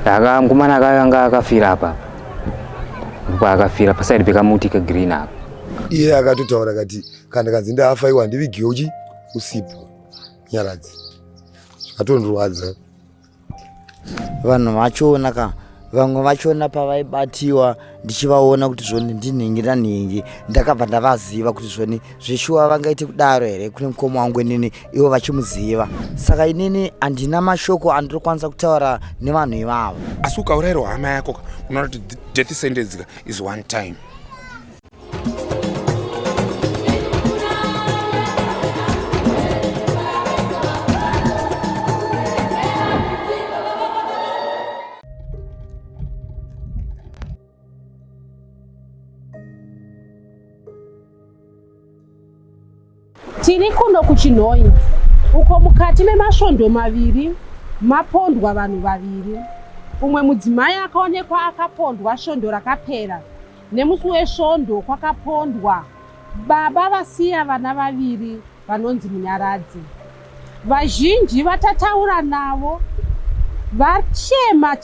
Mukomana akanga akafira apa. Akafira paside pekamuti kagreen apa. Iye akatotaura akati kana kanzinda afaiwa ndivigiwo usipo Munyaradzi. Zvakatondorwadza. Vanhu vachiona vamwe vachiona pavaibatiwa ndichivaona kuti zvoni ndinhingira nhingi ndakabva ndavaziva kuti zvoni zvishuwa vangaite kudaro here kune mukoma wangu inini ivo vachimuziva. Saka inini handina mashoko andinokwanisa kutaura nevanhu ivavo. Asi ukaurayirwa hama yako unoona kuti death sentence is one time. Tiri kuno kuChinhoyi, uko mukati memasvondo maviri mapondwa vanhu vaviri. Umwe mudzimai akaonekwa akapondwa svondo rakapera, nemusi wesvondo kwakapondwa baba vasiya vana vaviri vanonzi Munyaradzi. Vazhinji vatataura navo vachema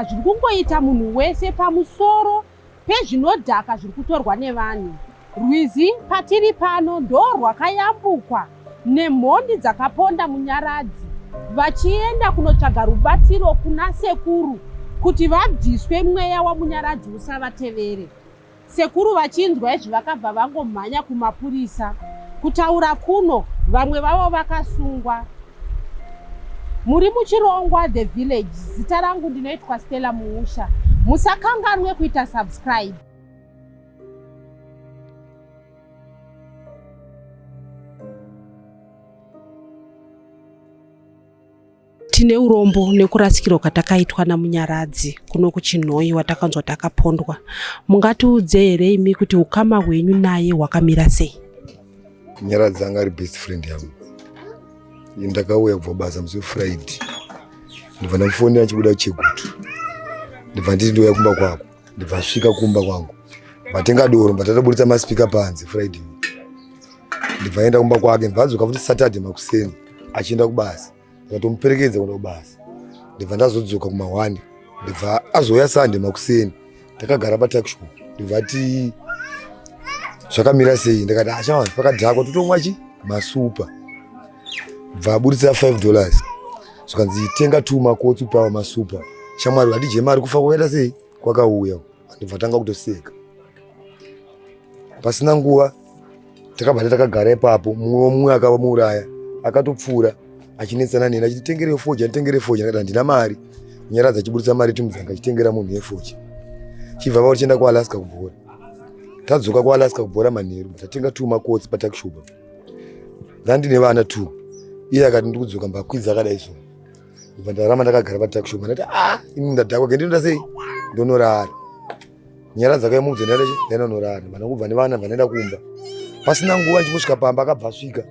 zviri kungoita munhu wese pamusoro pezvinodhaka zviri kutorwa nevanhu. Rwizi patiri pano ndo rwakayambukwa nemhondi dzakaponda Munyaradzi vachienda kunotsvaga rubatsiro kuna sekuru kuti vabviswe mweya wamunyaradzi usavatevere. Sekuru vachinzwa izvi vakabva vangomhanya kumapurisa kutaura kuno, vamwe vavo vakasungwa. Muri muchirongwa The Village. Zita rangu ndinoitwa Stella Muusha. Musakanganwe kuita subscribe. Tine urombo nekurasikirwa kwatakaitwa namunyaradzi kuno kuChinhoyi watakanzwa takapondwa. Mungatiudze here imi kuti ukama hwenyu naye hwakamira sei? Munyaradzi anga ari best friend yangu. Ndakauya kubva basa musi Friday. Ndibva ndamufonera chibuda kuChegutu. Ndibva nditi ndoya kumba kwako. Ndibva svika kumba kwangu. Batenga doro mbatataburitsa maspika panze Friday. Ndibva enda kumba kwake ndibvadzoka futi Saturday makuseni achienda kubasa. Ndatomuperekedza kuenda kubasa. Ndibva ndazodzoka kuma1. Ndibva azoya Sunday makuseni. Takagara patakshop. Ndibva ati zvakamira sei? Ndakati achawa pakadhakwa totomwa masupa. Ndibva aburitsa $5. Zvikanzi tenga 2 makotsi pawa masupa. Shamwari hadije mari kufa kuenda sei? Kwakauya. Ndibva tanga kutoseka. Pasina nguva takabva takagara ipapo, mumwe akamuuraya akatopfuura achinetsana neni achitengere foja ndakati ndina mari. Munyaradzi achiburitsa mari timudzanga achitengera munhu yefoja. Chibva papo tienda kuAlaska kubhora. Tadzoka kuAlaska kubhora manheru tatenga 2 makotsi patakshop. Ndandine vana 2. Iye akati ndikudzoka mbakwidza akadai so. Ndibva ndarama ndakagara patakshop ndati ini ndadhakwa ngendinda sei? Ndonorara. Munyaradzi akaimudza ndaenda norara. Vana kubva nevana vanaenda kumba. Pasina nguva nchimusvika pamba akabva asvika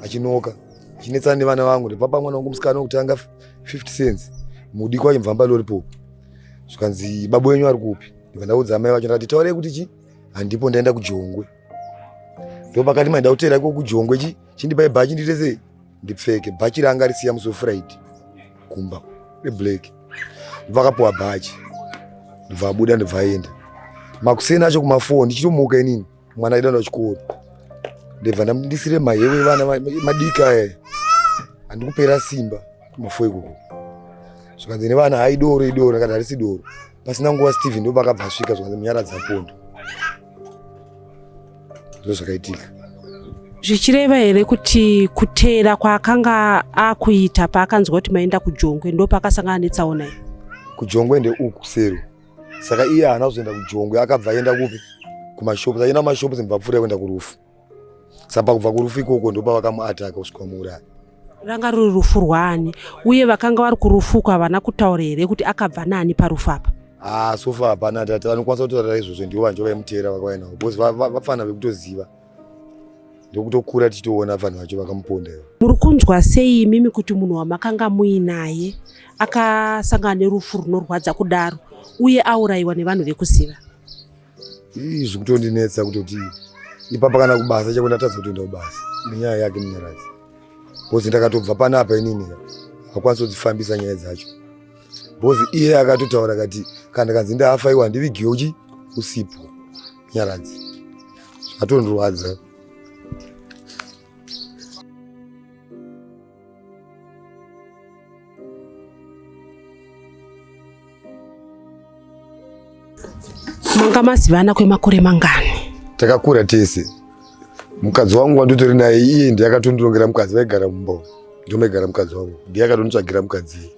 achinoka. Chinetsana nevana vangu ndibva pamwana wangu musikana wokutanga 50 cents. Mudi kwacho mvamba lollipop. Zvikanzi baba wenyu ari kupi? Ndibva ndaudza amai vacho ndati taurei kuti handipo ndaenda kuJongwe. Ndo pakati maenda kutera iko kuJongwe chindipa bhachi ndite sei? Ndipfeke bhachi ranga risiya musi Friday. Kumba reblack. Ndibva akapuwa bhachi. Ndibva abuda ndibva aenda. Makuseni acho kuma4 ndichitomuka inini. Mwana aida kuchikoro. Ndibva ndamudisire mahewe vana madika aya. Handikupera simba kuma4 ikoko. Zvikanzi nevana haidoro akati harisi doro. Pasina nguva Steven ndo pakabva asvika zvikanzi Munyaradzi aponda. Ndo zvakaitika. Zvichireva here kuti kutera kwaakanga akuita paakanzwa kuti maenda kuJongwe ndo pakasangana netsaona iyi? kuJongwe ndeuku sero. Saka iye haana kuzoenda kuJongwe akabva aenda kupi? Kumashopu. Aenda kumashopu zimbva pfuura kuenda kurufu. Saka kubva kurufu ikoko ndo pavakamuataka kusvika muuraya. Ranga ruri rufu rwani uye vakanga vari kurufu havana kutaura here kuti akabva nani parufu apa? Sofa hapana tata vanokwanisa kutaura izvozvo ndivo vanhu vaimutera vakauya navo. Because vafana vekutoziva. Ndokutokura tichitoona vanhu vacho vakamuponda. Muri kunzwa sei mimi kuti munhu wamakanga muinaye akasangana nerufu runorwadza kudaro uye aurayiwa nevanhu vekuziva? Izvi kutondinetsa kutoti ipapa kana kubasa chako ndatadza kutoenda kubasa nenyaya yake Munyaradzi. Because ndakatobva panapa inini hakwanisa kudzifambisa nyaya dzacho. bhozi iye akatotaura akati kana kanzi ndafaiwa ndivigiwo usipo Munyaradzi. Zvakatondorwadza. Manga mazivana kwemakore mangani? Takakura tese. Mukadzi wangu wandotori naye iye ndiye akatondorongera mukadzi vaigara mumba. Ndomegara mukadzi wangu. Ndiye akatondotsvagira mukadzi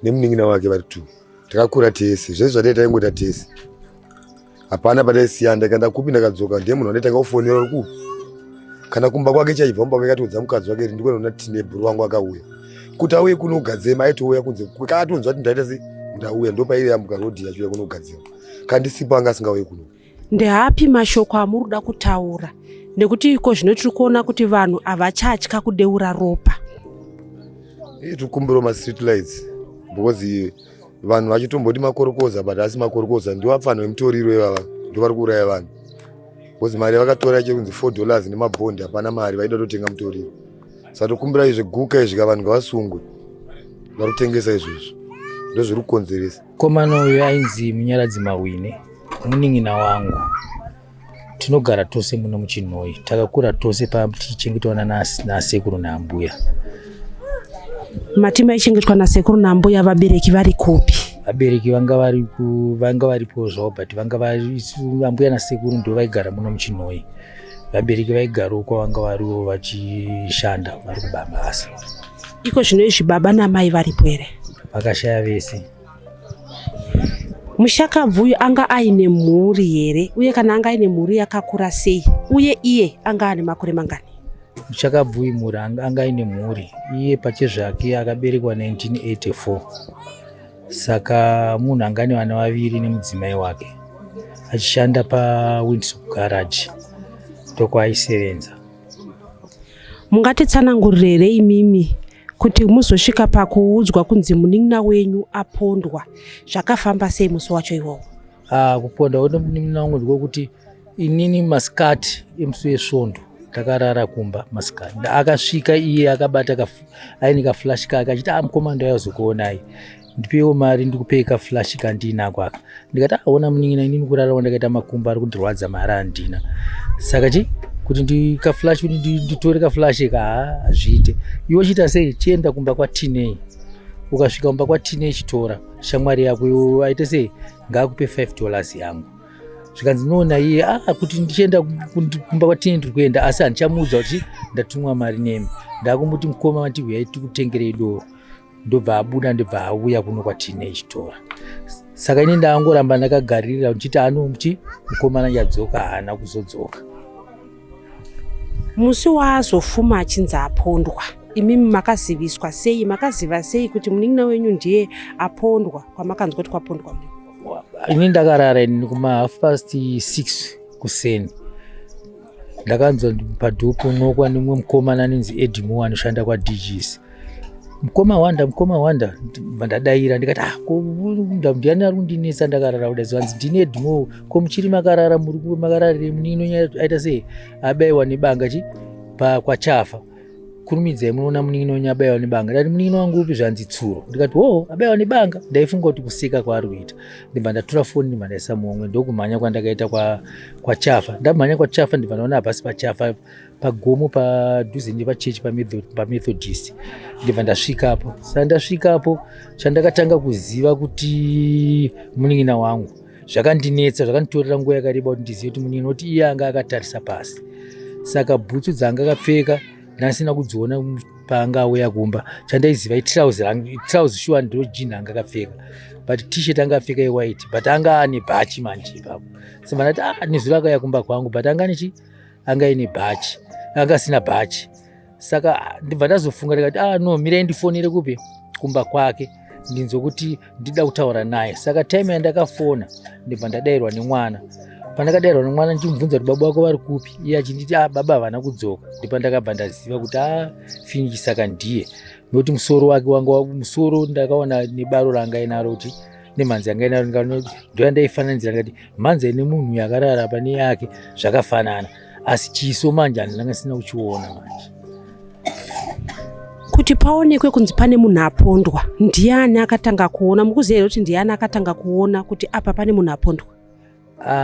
nemunin'ina wake vari 2. Takakura tese. Zvese zvadaita ingota tese. Hapana padaisiya ndakaenda kupi ndakadzoka ndiye munhu andaitanga kufonera uku. Kana kumba kwake chaibva mumba kwakatodza mukadzi wake ndiko nona tine bhuru wangu akauya. Kuti auye kuno kugadzema aitouya kunze. Kwakatonzwa kuti ndaita se ndauya ndopairi yambuka rodhi achiuya kuno kugadzema. Kandisipo anga asingauye kuno. Ndehapi mashoko amuruda kutaura? Nekuti iko zvino tiri kuona kuti vanhu havachatya kudeura ropa. Tikumbiro ma-street lights. Because vanhu vachitomboti makorokoza but asi makorokoza ndiwo apfanwa vemutoriro ivava ndo vari kuuraya vanhu. Because mari vakatora chekunzi $4 nemabhondi hapana mari vaida kutotenga mutoriro. Saka tokumbira izvi guka izvi vanhu ngavasungwe. Vari kutengesa izvozvo. Ndo zviri kukonzeresa. Komano uyu ainzi Munyaradzi Mawine, munin'ina wangu. Tinogara tose muno muChinhoyi. Takakura tose tichichengetwa nasekuru naambuya. Mati maichengetwa nasekuru naambuya, vabereki vari kupi? Vabereki vanga varipo zvawo but ambuya nasekuru ndo vaigara muno muChinhoyi. Vabereki vaigara uko vanga variwo vachishanda vari kubasa. Iko zvino izvi baba namai varipo here? Vakashaya vese. Mushakabva uyu anga aine mhuri here? Uye kana anga aine mhuri yakakura sei? Uye iye anga ane makore mangani? Mushakabva uyu mhuri anga aine mhuri. Iye pachezvake akaberekwa 1984. Saka munhu anga ane vana vaviri nemudzimai wake. Achishanda paWindsor garage. Ndoko aisevenza. Mungatitsanangurire here imimi kuti muzosvika pakuudzwa kunzi munin'ina wenyu apondwa, zvakafamba sei musi wacho iwowo? Kuponda munin'ina wangu ndikokuti inini masikati emusi wesvondo takarara kumba masikati. Akasvika iye akabata aine kaflash kake achiti mukomana ndauyazokuonai. Ndipewo mari ndikupe kaflash kandinako aka. Ndikati aona munin'ina inini kurara wandakaita makumba ari kundirwadza mari handina. Saka kuti ndikaflash kuti nditore kaflash hazviite. Iwe chita sei? Chienda kumba kwaTinei. Ukasvika kumba kwaTinei chitora shamwari yako aite sei? Ngaakupe $5 yangu. Zvikanzi noona iye kuti ndichienda kumba kwaTinei ndiri kuenda asi handichamuudza kuti ndatumwa mari nemi. Ndakumuti mukoma vati uyai tikutengerei doro. Ndobva abuda ndobva auya kuno kwaTinei chitora. Saka ini ndaangoramba ndakagarira ndichiti anomuti mukomana yadzoka haana kuzodzoka. Musi waazofuma achinzi apondwa, imimi makaziviswa sei? Makaziva sei kuti munin'ina wenyu ndiye apondwa kwamakanzwa kuti kwapondwa? Ini ndakarara ini kuma 6:30 kuseni. Ndakanzwa padhupu nokwa nemwe mukomana anonzi Edimo anoshanda kwaDGs. Mukoma wanda ndadaira ndikati ndiani ari kundinesa ndakarara kudai zvanzi ndine Edimo ko muchiri makarara muri makararire munin'ina aita sei? Abayiwa nebanga kwachafa. Kurumidzai munoona munin'ina wenyu abayiwa nebanga. Ndati munin'ina wangu upi? Zvanzi Tsuro. Ndikati abayiwa nebanga. Ndaifunga kuti kuseka kwaari kuita. Ndibva ndatora foni ndibva ndaisa muomwe ndokumhanya kwandakaita kwachafa. Ndamhanya kwachafa ndibva ndaona basi pachafa pagomo padhuze nepachechi pamethodist. Ndibva ndasvikapo. Saka ndasvikapo chandakatanga kuziva kuti munin'ina wangu zvakandinetsa, zvakanditorera nguva yakareba kuti ndizive kuti munin'ina kuti iye anga akatarisa pasi. Saka bhutsu dzanga akapfeka ndasina kudziona paanga auya kumba. Chandaiziva itrauzi shuwa ndiro jini anga akapfeka. But t-shirt anga apfeka white but anga ane bhachi manje ipapo. Saka ndati nezuro akauya kumba kwangu but anga ine bhachi. Anga asina bhachi. Saka ndibva ndazofunga ndikati no mirai ndifonere kupi kumba kwake ndinzokuti ndida kutaura naye. Saka time yandakafona ndibva ndadayirwa nemwana. Pandakadayirwa nemwana ndichimubvunza kuti baba vako vari kupi? Iye achinditi baba havana kudzoka. Ndipo ndakabva ndaziva kuti Finiki saka ndiye. Nokuti musoro wake musoro ndakaona nebaro ranga inaro kuti nemhanzi yanga inaro ndoyandaifananidzira ndikati mhanzi ine munhu yakarara pane yake zvakafanana asi chiso manje handanga sina kuchiona manje. kuti paonekwe kunzi pane munhu apondwa, ndiani akatanga kuona? Mukuziva kuti ndiani akatanga kuona kuti apa pane munhu apondwa?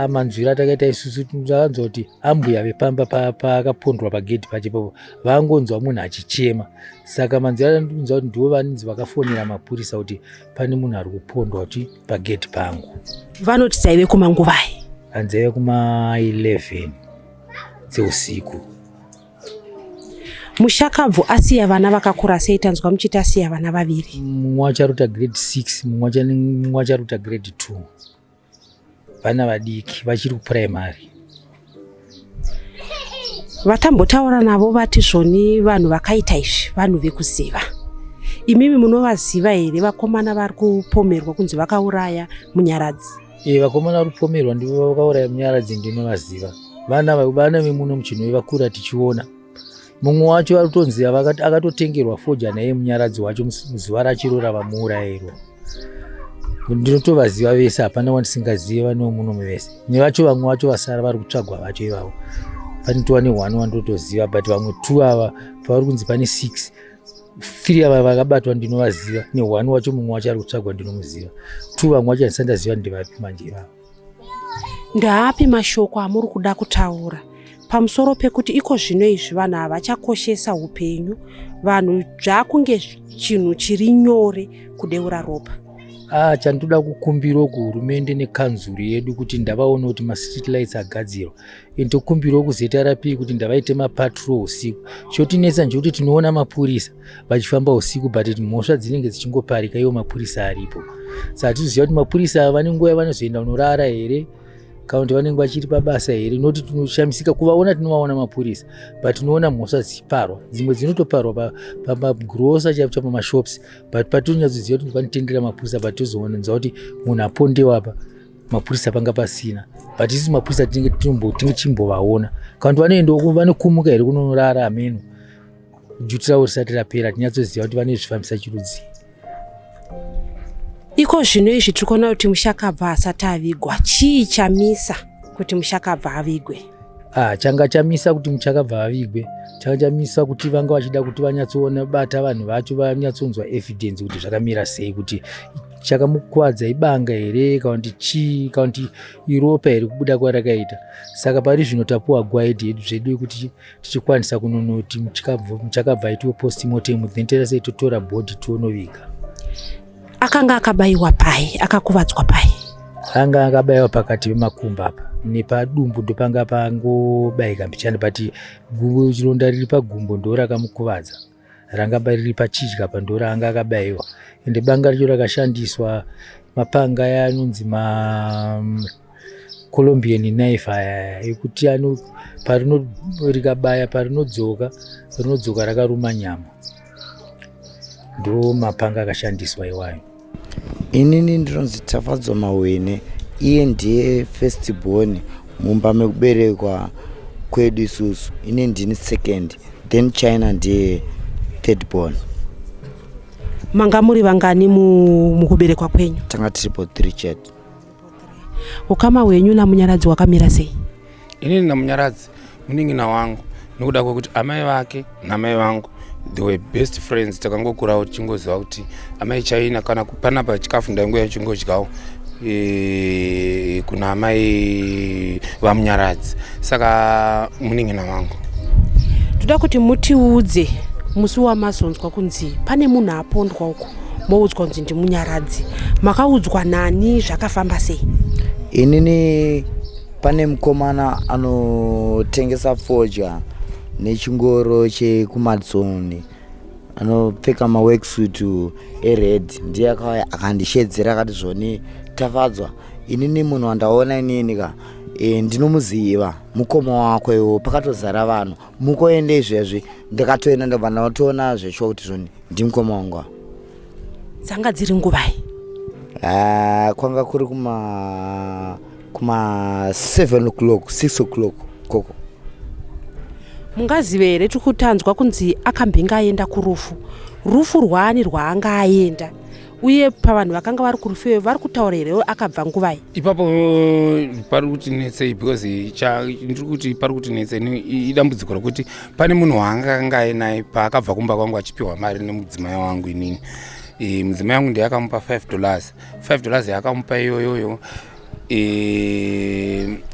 Manzwiro atakaita isusu takanzwa kuti ambuya vepamba pakapondwa pagedhi pachipopo vangonzwa munhu achichema. Saka manzwiro atanzwa kuti ndivo vaninzi vakafonera mapurisa kuti pane munhu ari kupondwa kuti pagedhi pangu. Vanoti dzaive kumanguvai? Anzaive kuma 11 dzeusiku. Mushakabvu asiya vana vakakura sei? Tanzwa muchiti asiya vana vaviri. Mumwe wacho aruta grade 6, mumwe wacho aruta grade 2. Vana vadiki vachiri kuprimary. Vatambotaura navo vati zvoni vanhu vakaita izvi vanhu vekuziva. Imimi munovaziva here vakomana vari kupomerwa kunzi vakauraya Munyaradzi? Vakomana vari kupomerwa ndivo vakauraya Munyaradzi ndinovaziva. Vana vemuno muChinhoyi vakura tichiona. Mumwe wacho akutonzi akatotengerwa foja naye Munyaradzi wacho zuva rachirora vamuurayirwa. Ndinotovaziva vese, hapana wandisingaziva vano muno vese. Nevacho vamwe vacho vasara vari kutsvagwa vacho ivavo. Pane 1 wandotoziva, but vamwe 2 ava pavari kunzi pane 6. 3 ava vakabatwa ndinovaziva, ne1 wacho mumwe wacho ari kutsvagwa ndinomuziva. 2 vamwe wacho handisandaziva ndivapi manje ivavo. Ndaapi mashoko amuri kuda kutaura pamusoro pekuti iko zvino izvi vanhu havachakoshesa upenyu, vanhu zvakunge chinhu chiri nyore kudeura ropa? Chandoda kukumbira kuhurumende nekanzuri yedu kuti ndavaona kuti ma-street lights agadzirwa. Ndokumbira kuzeta rapi kuti ndavaite mapatrol usiku. Chotinetsa ndechekuti tinoona mapurisa vachifamba usiku, but mhosva dzinenge dzichingoparika iwo mapurisa aripo. Saka tiziva kuti mapurisa vane nguva yavanozoenda kunorara here kana kuti vanenge vachiri pabasa here. Noti tinoshamisika kuvaona, tinovaona mapurisa, but tinoona mhosva dzichiparwa. Dzimwe dzinotoparwa pamagrosa chaipo pamashops, but patinonyatsoziva kuti panotendera mapurisa, but tozoona kuti munhu apondewa apa mapurisa panga pasina. But isusu mapurisa tinenge chimbovaona kana kuti vanoendawo vanokumuka here kunorara ameno. Juti ravo risati rapera tinyatsoziva kuti vane zvifambisa chirudzi. Iko zvino izvi tikuona kuti Mushakabva asati avigwa, chii chamisa kuti Mushakabva avigwe? Changa chamisa kuti Mushakabva avigwe, changa chamisa kuti vanga vachida kuti vanyatsoona bata vanhu vacho, vanyatsonzwa evidence kuti zvakamira sei, kuti chakamukwadza ibanga here kana kuti chii, kana kuti iropa here kubuda kwarakaita. Saka pari zvino tapuwa guide yedu zvedu kuti tichikwanisa kunonoti Mushakabva aitiwe postmortem, then terase totora body tonoviga. Akanga akabayiwa pai, akakuvadzwa pai? Anga akabayiwa pakati pemakumbo apa nepadumbu ndopanga pangobayika mbichana, but chironda riri pagumbo ndo rakamukuvadza, ranga riri pachidya pando ranga akabayiwa. Ende banga richo rakashandiswa mapanga aya anonzi Colombian knife aya ekuti rikabaya parinodzoka rakaruma nyama, ndo mapanga akashandiswa iwayo. Inini ndinonzi Tafadzwa Mawene, iye ndiye first born mumba mekuberekwa kwedu isusu. Ini ndini second, then China ndiye third born. Manga muri vangani mukuberekwa kwenyu? Tanga 3 chat. Ukama hwenyu naMunyaradzi wakamira sei? Inini naMunyaradzi munin'ina wangu, nokuda kwekuti amai vake namai vangu they were best friends. Takangokurawo tichingoziva kuti amai chaina kana panapa chikafu ndaingoya chingodyawo kuna amai vaMunyaradzi. Saka munin'ina wangu. Toda kuti mutiudze musi wamazonzwa kunzi pane munhu apondwa uko, moudzwa kunzi ndiMunyaradzi. Makaudzwa nani? Zvakafamba sei? Inini pane mukomana anotengesa foja nechingoro chekumadzoni, anopfeka maworksuit ered, ndiye akauya akandishedzera akati zvoni Tafadzwa, inini munhu wandaona inini ka ndinomuziva, mukoma wako iwo, pakatozara vanhu, mukoende izvezvi. Ndakatoenda ndobva ndatoona zveshuwa kuti zvoni ndimukoma wangu. Dzanga dziri nguvai? Kwanga kuri kuma 7 o'clock 6 o'clock koko. Mungazive here tikutanzwa kunzi akambinga aenda kurufu. Rufu rwani rwaanga aenda uye pavanhu vakanga vari kurufu vari kutaura here akabva nguvai? Ipapo pari kutinetsei because ndiri kuti pari kutinetsei idambudziko rokuti pane munhu waanga ainaye paakabva kumba kwangu achipiwa mari nemudzimai wangu inini. Mudzimai wangu ndiye akamupa $5 yakamupa iyoyoyo.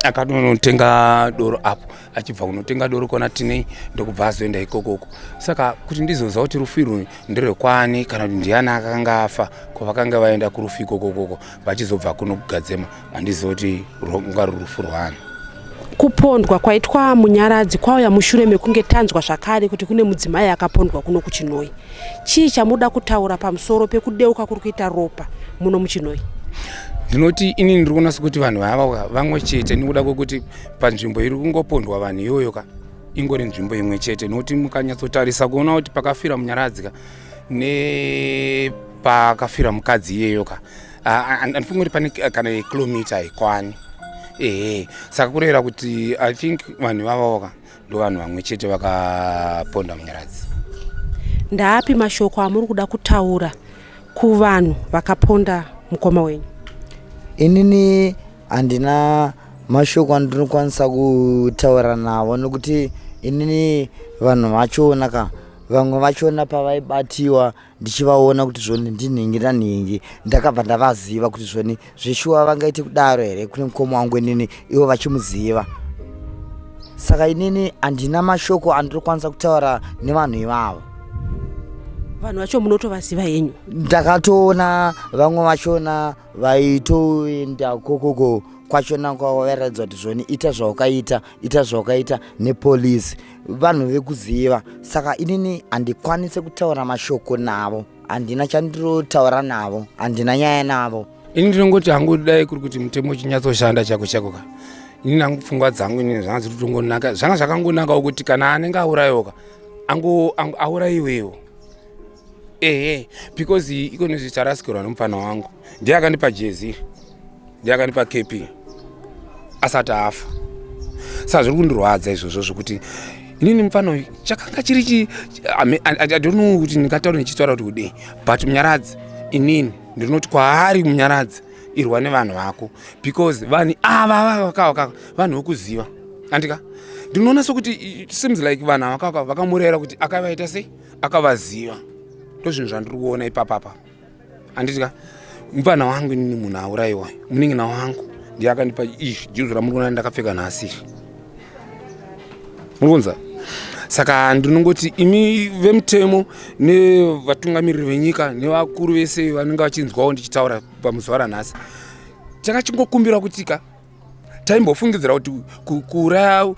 Akatonotenga doro apo, achibva kunotenga doro kona tinei ndokubva azoenda ikokoko. Saka kuti ndizoziva kuti rufu irwu nderwekwani kana kuti ndiani akanga afa kwavakanga vaenda kurufu ikokoko vachizobva kuno kugadzema, handiziva kuti rungari rufu rwani. Kupondwa kwaitwa Munyaradzi kwauya mushure mekunge tanzwa zvakare kuti kune mudzimai akapondwa kuno kuChinhoyi. Chii chamuda kutaura pamusoro pekudeuka kuri kuita ropa muno muChinhoyi? Ndinoti ini ndiri kuona sekuti vanhu vava vamwe chete, nekuda kwekuti panzvimbo iri kungopondwa vanhu iyoyo ingori nzvimbo imwe chete. Nokuti mukanyatsotarisa kuona kuti pakafira Munyaradzi nepakafira mukadzi iyeyo handifungi kuti pane kana kilomita haikwani. Saka kureva kuti I think vanhu ivavo ndo vanhu vamwe chete vakaponda Munyaradzi. Ndaapi mashoko amuri kuda kutaura kuvanhu vakaponda mukoma wenyu? Inini handina mashoko andinokwanisa kutaura navo nokuti inini vanhu vachiona vamwe vachiona pavaibatiwa ndichivaona kuti zvoni ndinhingi nanhingi ndakabva ndavaziva kuti zvoni zveshuwa vangaite kudaro here kune mukoma wangu inini ivo vachimuziva. Saka inini handina mashoko andinokwanisa kutaura nevanhu ivavo. Vanhu vacho munotovaziva henyu? Ndakatoona vamwe vachona vaitoenda kokoko kwachona kwavaratidza kuti zvoni ita zvaukaita nepolisi, vanhu vekuziva. Saka inini handikwanise kutaura mashoko navo, handina chandirotaura navo, handina nyaya navo. Ini ndinongoti hangu dai kuri kuti mutemo chinyatsoshanda chako inini hangu pfungwa dzangu inini zvanga zviri kutongonaka, zvanga zvakangonakawo kuti kana anenge aurayiwa aurayiwewo. Because ikone zvicharasikirwa nomufana wangu ndiye akandipa jezi, ndiye akandipa kepi asati afa. Saka zviri kundirwadza izvozvo zvokuti inini mufana uyu chakanga chiri I don't know kuti ndingataura ndichitaura kuti kudii, but Munyaradzi inini ndinoti kwaari Munyaradzi irwa nevanhu vako, because vanhu ava vanhu vokuziva. Andika ndinoona sokuti it seems like vanhu ava vakamurera kuti akavaita sei, akavaziva. Ndozvinhu zvandiri kuona ipapapa. Anditika mufana wangu inini munhu aurayiwa, munin'ina wangu ndiye akandipa juzi ramuri kuona ndakapfeka nhasi. Murikuonza? Saka ndinongoti imi vemutemo nevatungamiriri venyika nevakuru vese vanenge vachinzwawo ndichitaura pamuzuva ranhasi, takachingokumbira kuti taimbofungidzira kuti kuuraya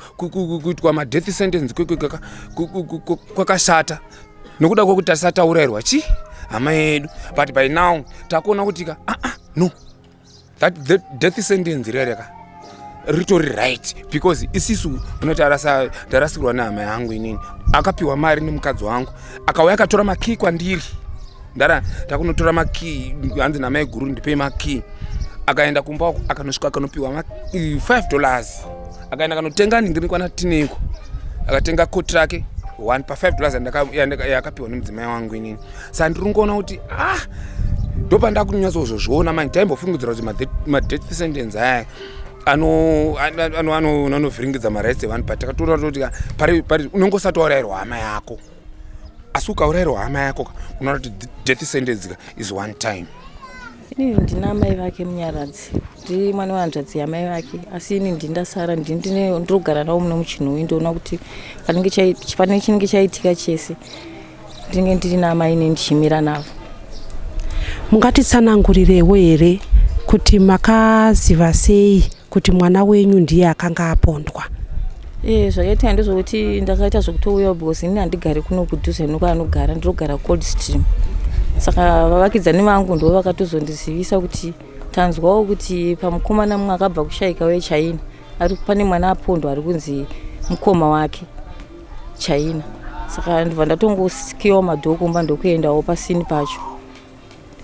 kuitwa madeath sentence kwakashata nokuda kwokuti tasataurayirwa hama yedu, but by now takuona kuti no, that death sentence rereka ritori right, because isisu unoti tarasikirwa nehama yangu inini akapiwa mari nemukadzi wangu akauya akatora makii kwandiri, takunotora makii hanzi namai guru ndipei makii, akaenda kumba akanosvika akanopiwa $5, akaenda akanotenga ningiri kwana tineko, akatenga koti rake 1 pa $5 yakapiwa nemudzimai wangu inini. Saka ndiri kuona kuti ndopanda kunyatsozvozviona manje taimbofungidzira kuti madeath sentence aya anovhiringidza marights evanhu, but takatoona kuti pari unongosati waurayirwa hama yako, asi ukaurayirwa hama yako unoona kuti death sentence is one time. Inini ndina amai vake Munyaradzi, ndiri mwana wehanzvadzi yamai vake, asi ini ndindasara ndirikugara navo muno muChinhoyi. Ndoona kuti pane chinenge chaitika chese ndinenge ndiri naamai ine ndichimira navo. Mungatitsanangurirewo here kuti makaziva sei kuti mwana wenyu ndiye akanga apondwa? Zvakaitika ndezvokuti ndakaita zvokutouya because ini handigari kuno kudhuze nekwaanogara, ndirogara Cold Stream. Saka vavakidzani vangu ndo vakatozondizivisa kuti tanzwawo kuti pamukomana mumwe akabva kushaika weChina pane mwana apondwa ari kunzi mukoma wake China. Saka ndibva ndatongosikiwa madhoo kumba ndokuendawo pasini pacho,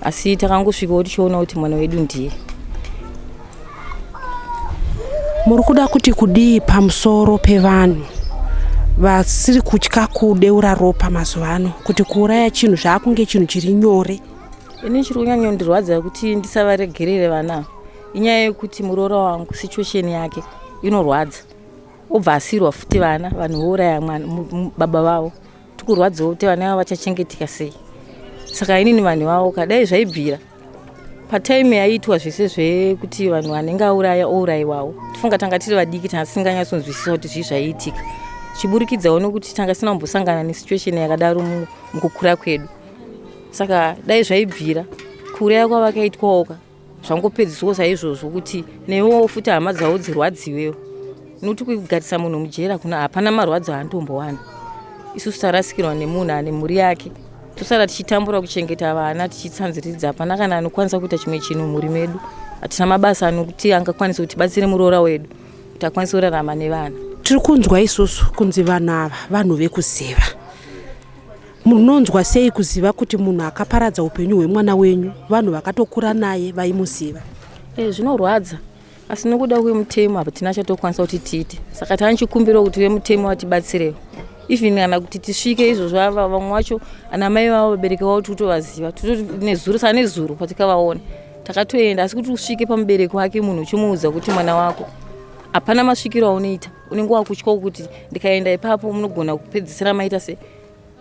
asi takangosvikawo tichiona kuti mwana wedu ndiye. Muri kuda kuti kudii pamusoro pevanhu vasiri kutya kudeura ropa mazuva ano, kuti kuuraya chinhu zvaakunge chinhu chiri nyore? ini chiri kunyanya kundirwadza kuti ndisavaregerere vana inyaya yekuti muroora wangu situation yake inorwadza obva asirwa futi vana vanhu vouraya baba vavo tikurwadzawo kuti vana vavo vachachengetika sei. Saka inini vanhu vavo kadai zvaibvira patime yaitwa zvese zvekuti vanhu vanenge auraya ourayiwawo tifunga tanga tiri vadiki tasinganyatsonzwisisa kuti zvii zvaiitika chiburikidzawo nokuti tanga sina kumbosangana nesituation yakadaro mukukura kwedu. Saka dai zvaibvira kuuraya kwavakaitwawoka zvangopedziswa saizvozvo kuti newo futi hama dzavo dzirwadziwewo nokuti kugarisa munhu mujera kuna hapana marwadzo aantombowana. Isusu tarasikirwa nemunhu ane mhuri yake tosara tichitambura kuchengeta vana tichitsanziridza hapana kana anokwanisa kuita chimwe chinhu mhuri medu. Hatina mabasa anokuti angakwanisa kutibatsire muroora wedu kuti akwanise kurarama nevana. Tiri kunzwa isusu kunzi vanhu ava vanhu vekuziva. Munonzwa sei kuziva kuti munhu akaparadza upenyu hwemwana wenyu vanhu vakatokura naye vaimuziva? Zvinorwadza asi nokuda kwemutemo hatina chatokwanisa kuti tiite. Saka tanichikumbira kuti vemutemo vatibatsirewo even kana kuti tisvike izvozvo ava vamwe vacho ana mai vavo vabereki vavo totovaziva nezuro sanezuro patikavaona takatoenda asi kuti usvike pamubereki wake munhu uchimuudza kuti mwana wako hapana masvikiro aunoita unenge wakutya kuti ndikaenda ipapo munogona kupedzisira maita se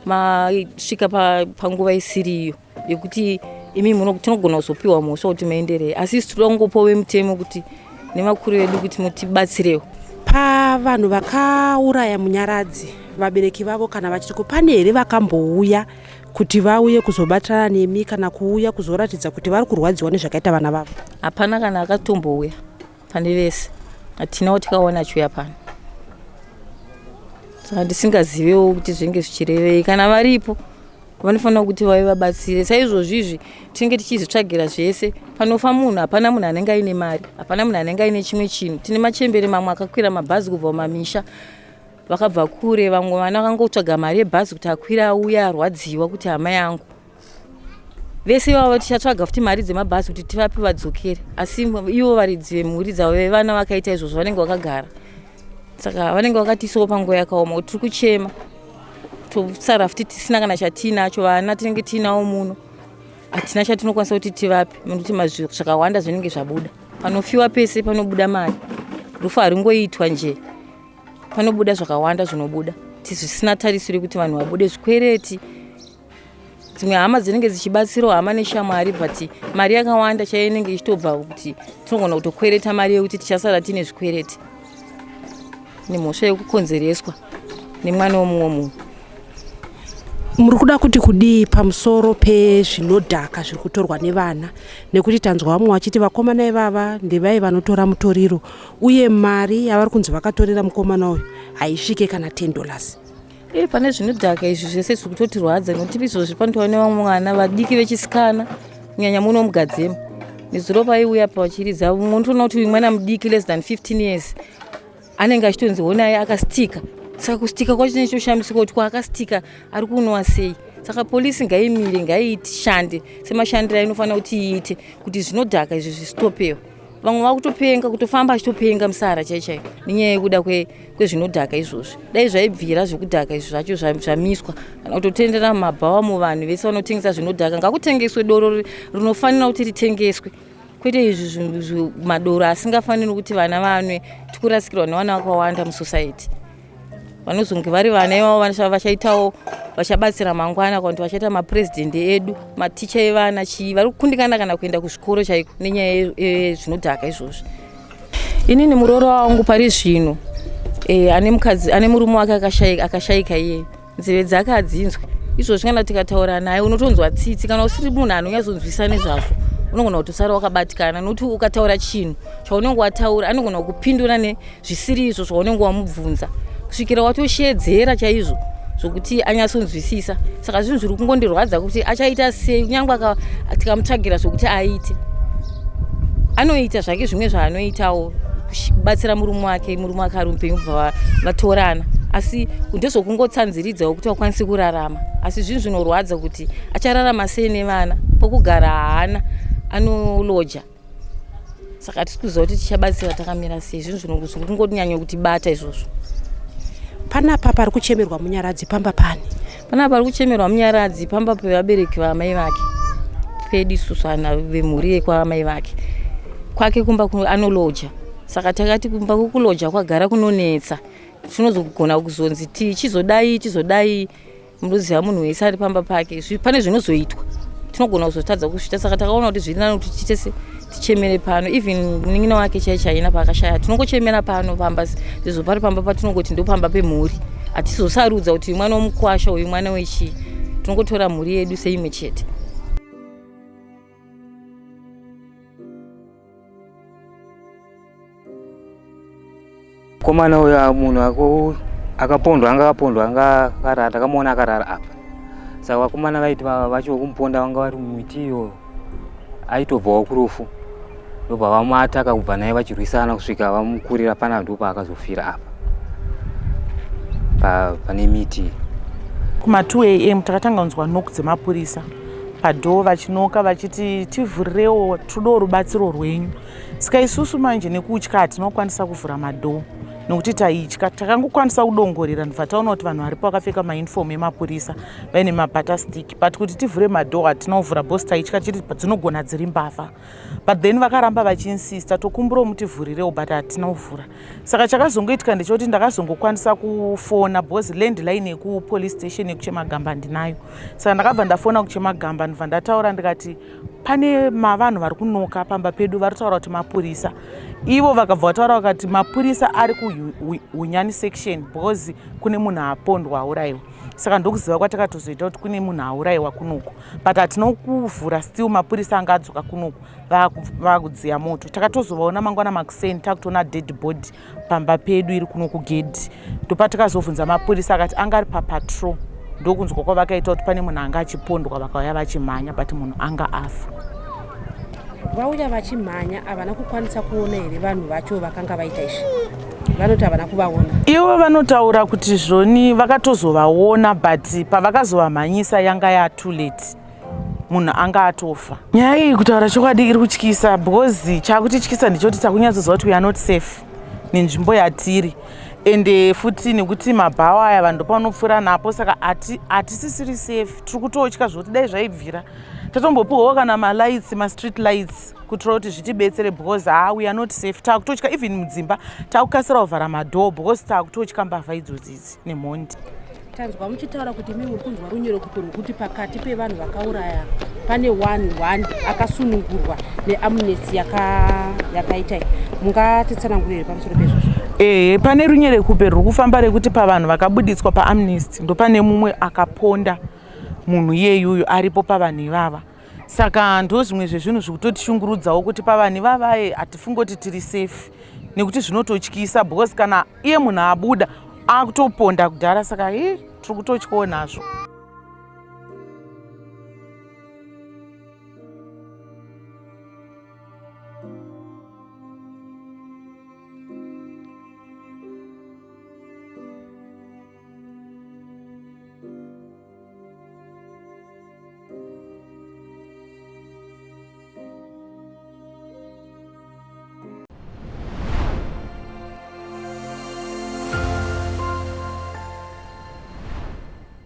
masvika panguva isiriyo yekuti imi tinogona kuzopiwa mhosva kuti maenderei. Asi isi toda kungopawo vemutemo kuti nemakuru edu kuti mutibatsirewo. Pavanhu vakauraya Munyaradzi vabereki vavo kana vachiti pane here vakambouya kuti vauye kuzobatirana nemi kana kuuya kuzoratidza kuti vari kurwadziwa nezvakaita vana vavo? Hapana kana akatombouya pane vese, hatinawo tikaona achiuya pano. Saka ndisingazivewo kuti zvinenge zvichirevei. Kana varipo vanofanira kuti vave vabatsire. Saizvozvizvi tinenge tichizvitsvagira zvese. Panofa munhu, hapana munhu anenge aine mari, hapana munhu anenge aine chimwe chinhu. Tine machembere mamwe akakwira mabhazi kubva mumamisha vakabva kure, vamwe vana vakangotsvaga mari yebhazi kuti akwira auya arwadziwa kuti hama yangu. Vese vavo tichatsvaga futi mari dzemabhazi kuti tivape vadzokere. Asi ivo varidzi vemhuri dzavo vevana vakaita izvozvo vanenge vakagara. Saka vanenge vakatisawo panguva yakaoma kuti tiri kuchema. Tosara futi tisina kana chatinacho, vana tinenge tinawo muno. Hatina chatinokwanisa kuti tivape nokuti mazviro zvakawanda zvinenge zvabuda. Panofiwa pese panobuda mari. Rufu haringoitwa nje. Panobuda zvakawanda zvinobuda. Zvisina tarisiro kuti vanhu vabude zvikwereti. Dzimwe hama dzinenge dzichibatsirawo hama neshamwari but mari yakawanda chaiyo inenge ichitobva kuti tinogona kutokwereta mari yekuti tichasara tine zvikwereti. Nemhosva yekukonzereswa nemwana womumwe munhu. Muri kuda kuti kudii pamusoro pezvinodhaka zviri kutorwa nevana nekuti tanzwa vamwe vachiti vakomana ivava ndevai vanotora mutoriro uye mari yavari kunzi vakatorera mukomana uyu haisvike kana $10. Pane zvinodhaka izvi zvese zviri kutotirwadza nokuti izvozvi panotowa nevamwe vana vadiki vechisikana kunyanya muno mugadzema. Nezuro paiuya pachiridza mumwe unotoona kuti uyu mwana mudiki less than 15 years anenge achitonzi honai akasitika. Saka kustika kwacho nechoshamisika kuti kwaakasitika ari kunwa sei. Saka polisi ngaimire ngaishande semashandiro inofanira kuti iite kuti zvinodhaka izvi zvisitopewo. Vamwe vakutopenga kutofamba achitopenga musara chaichaio nenyaya yekuda kwezvinodhaka izvozvi. Dai zvaibvira zvekudhaka izvi zvacho zvamiswa kana kutotendera mumabhawa muvanhu vese vanotengesa zvinodhaka ngakutengeswe doro rinofanira kuti ritengeswe. Kwete izvi madoro asingafaniri kuti vana vanwe tikurasikirwa nevana vakawanda musociety. Vanozonge vari vana ivavo vachaitawo vachabatsira mangwana kuti vachaita mapurezidendi edu, maticha evana chii vari kukundikana kana kuenda kuzvikoro chaiko nenyaya yezvinodhaka izvozvi. Inini murooro wangu pari zvino ane murume wake akashayika iye, nzeve dzake hadzinzwi. Izvozvi kana tikataura naye unotonzwa tsitsi kana usiri munhu anonyazonzwisa nezvazvo. Unogona kutosara wakabatikana nokuti ukataura chinhu chaunenge wataura anogona kupindura nezvisiri izvo zvaunenge wamubvunza kusvikira watoshedzera chaizvo zvokuti anyatsonzwisisa. Saka zvinhu zviri kungondirwadza kuti achaita sei kunyangwe tikamutsvagira zvokuti aite. Anoita zvake zvimwe zvaanoitawo kubatsira murume wake ari mupenyu kubva vatorana. Asi ndezvokungotsanziridzawo kuti wakwanise kurarama. Asi zvinhu zvinorwadza kuti achararama sei nevana pokugara haana anoloja. Saka tisikuziva kuti tichabatsira takamira sei. Zvinhu zvinongonyanya kuti bata izvozvo. Panapa pari kuchemerwa Munyaradzi pamba pani? Panapa pari kuchemerwa Munyaradzi pamba pevabereki vamai vake. pedu isusu ana vemhuri yekwamai vake. Kwake kumba anoloja. Saka takati kumba kukuloja kwagara kunonetsa. Tinozogona kuzonzi chizodai munoziva munhu wese ari pamba pake. Pane zvinozoitwa. Tinogona kuzotadza kusvita. Saka takaona kuti zviri nani kuti tichitese tichemere pano. Even munin'ina wake chaichaina paakashaya. Tinongochemera pano pamba izvo pari pamba patinongoti ndopamba pemhuri. Hatizosarudza kuti mwana womukwasha uyu mwana wechii. Tinongotora mhuri yedu seimwe chete. Komana uya munhu akapondwa akarara, takamuona akarara apa. Saka vakomana vaiti vachokumuponda vanga vari mumitiyo aitobvawo kurufu. Ndobva vamata akabva naye vachirwisana kusvika vamukurira pana ndipo paakazofira apa pane miti. Kuma 2 AM takatanga kunzwa knock dzemapurisa padhoo vachinoka vachiti tivhurirewo todawo rubatsiro rwenyu. Saka isusu manje nekutya hatinokwanisa kuvhura madhoo nokuti taitya. Takangokwanisa kudongorera ndobva taona kuti vanhu varipo vakapfeka mauniform emapurisa vaine mabhata stick, but kuti tivhure madhoo hatina kuvhura bhosi taitya chiti dzinogona dziri mbavha. But then vakaramba vachiinsista tokumburawo mutivhurirewo but hatina kuvhura. Saka chakazongoitika ndechoti ndakazongokwanisa kufona bhozi landline yekupolice station yekuchemagamba ndinayo. Saka ndakabva ndafona kuchemagamba ndobva ndataura ndikati pane vanhu vari kunoka pamba pedu vari kutaura kuti mapurisa. Ivo vakabva vataura vakati mapurisa ari kuhunyani section because kune munhu apondwa aurayiwa. Saka ndokuziva kwatakatozoita kuti kune munhu aurayiwa kunoku. But hatina kuvhura still mapurisa anga adzoka kunoku vakudziya moto. Takatozovaona mangwana makuseni takutoona dead body pamba pedu iri kunoku gedhi. Ndopatakazobvunza mapurisa akati anga ari papatrol. Ndokunzwa kwavakaita kuti pane munhu anga achipondwa vakauya vachimhanya but munhu anga afa. Vauya vachimhanya havana kukwanisa kuona here vanhu vacho vakanga vaita izvi? Vanoti havana kuvaona. Ivo vanotaura kuti zvoni vakatozovaona but pavakazovamhanyisa yanga too late. Munhu anga atofa. Nyaya iyi kutaura chokwadi iri kutyisa because chakutityisa ndechoti takunyatsoziva kuti we are not safe nenzvimbo yatiri. Ende futi nekuti mabhawa aya vanhu ndopavanopfuura napo saka hatisisiri safe. Tiri kutotya zvoti dai zvaibvira tatombopiwawo kana malights street lights kuitira kuti zvitibetsere because we are not safe. Takutotya even mudzimba takukasira kuvhara madhoo because takutotya mbavha idzodzidzi nemhondi. Tanzwa muchitaura kuti imi muri kunzwa runyoro kuti pakati pevanhu vakauraya pane 1 akasunungurwa neamnesty yakaita. Mungatitsanangurire pamusoro pezvozvo? Pane runyerekupe ruri kufamba rekuti pavanhu vakabuditswa paamnesty ndopane mumwe akaponda munhu iyeyuyu aripo pavanhu ivava. Saka ndo zvimwe zvezvinhu zvikutotishungurudzawo kuti pavanhu ivava hatifungoti tiri safe nekuti zvinototyisa because kana iye munhu abuda akutoponda kudhara. Saka tiri kutotyawo nazvo.